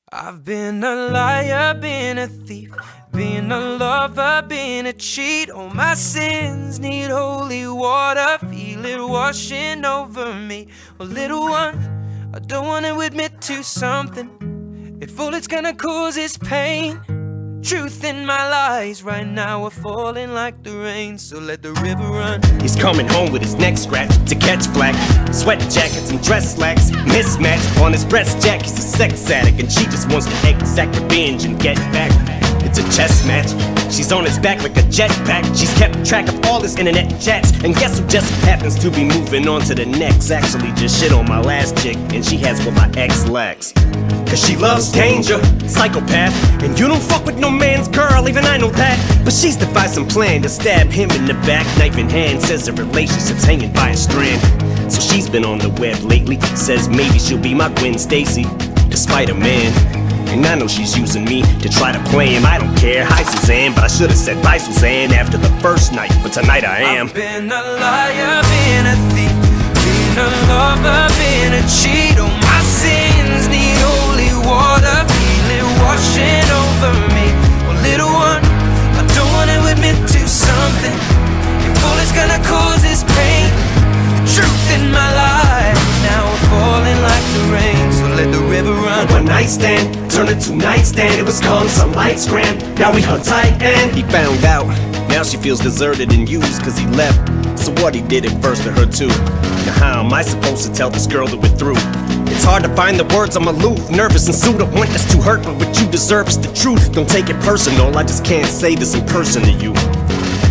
I've been a liar, been a thief, been a lover, been a cheat. All my sins need holy water, feel it washing over me. Well, little one, I don't want to admit to something. If all it's gonna cause is pain, truth in my lies right now are falling like the rain, so let the river run. He's coming home with his neck scratched to catch flack. Sweat jackets and dress slacks, mismatch on his breast jack. He's a sex addict and she just wants to exact revenge and get back. It's a chess match, she's on his back like a jetpack. She's kept track of all his internet chats, and guess who just happens to be moving on to the next. Actually just shit on my last chick, and she has what my ex lacks. Cause she loves danger, psychopath. And you don't fuck with no man's girl, even I know that. But she's devised some plan to stab him in the back, knife in hand. Says the relationship's hanging by a strand. So she's been on the web lately, says maybe she'll be my Gwen Stacy, despite a man. And I know she's using me to try to play him. I don't care, hi Suzanne, but I should've said bye Suzanne after the first night, but tonight I am. I've been a liar, been a thief, been a lover, been a cheat. All my sins need holy water, feel it washing over me. Well, little one, I don't wanna admit to something. If all it's gonna cause is pain, the truth in my life now we're falling like the rain, so let the river run. One night stand turned into nightstand. It was calm, some lights grand. Now we hung tight and he found out. Now she feels deserted and used cause he left. So what, he did it first to her too. Now how am I supposed to tell this girl that we're through? It's hard to find the words, I'm aloof, nervous and sued. I want this to hurt, but what you deserve is the truth. Don't take it personal, I just can't say this in person to you.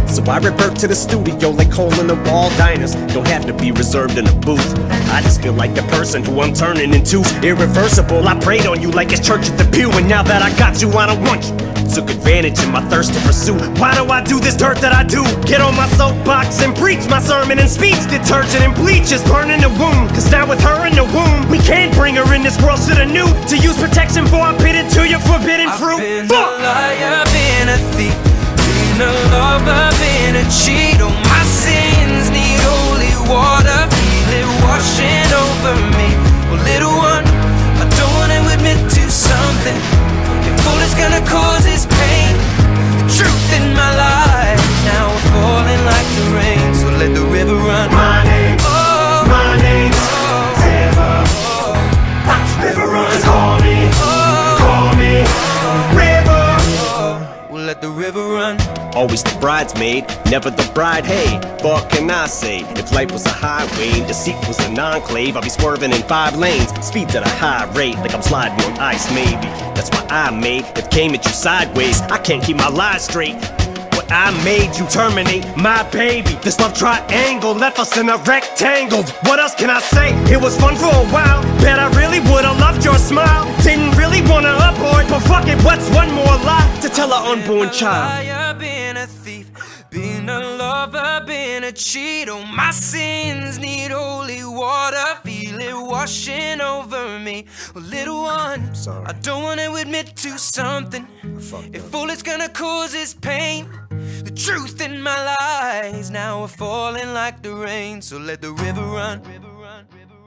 So I revert to the studio like hole in the wall diners. Don't have to be reserved in a booth. I just feel like the person who I'm turning into irreversible. I prayed on you like it's church at the pew, and now that I got you, I don't want you. Took advantage of my thirst to pursue. Why do I do this dirt that I do? Get on my soapbox and preach my sermon and speech. Detergent and bleach is burning the womb. Cause now with her in the womb, we can't bring her in this world. Shoulda knew to use protection before I pitted to your forbidden fruit. I've been a liar, been a thief, been a lover, been a cheat. All my sins need holy water, feel it washing over me. Well, little one, I don't wanna admit to something. If all it's gonna cause is pain, the truth in my life now we're falling like the rain, so let the river run. My name's River. River runs, call me, River. We'll let the river run. Always the bridesmaid, never the bride. Hey, what can I say? If life was a highway and deceit was an enclave, I'd be swerving in 5 lanes, speeds at a high rate, like I'm sliding on ice maybe. That's why I made it came at you sideways. I can't keep my lies straight. What I made you terminate my baby. This love triangle left us in a rectangle. What else can I say? It was fun for a while. Bet I really would've loved your smile. Didn't really wanna abort, but fuck it, what's one more lie to tell our unborn child? Been a thief, been a lover, been a cheat. All my sins need holy water, feel it washing over me. Well, little one, I don't wanna admit to something. If all it's gonna cause is pain, the truth in my lies now are falling like the rain, so let the river run.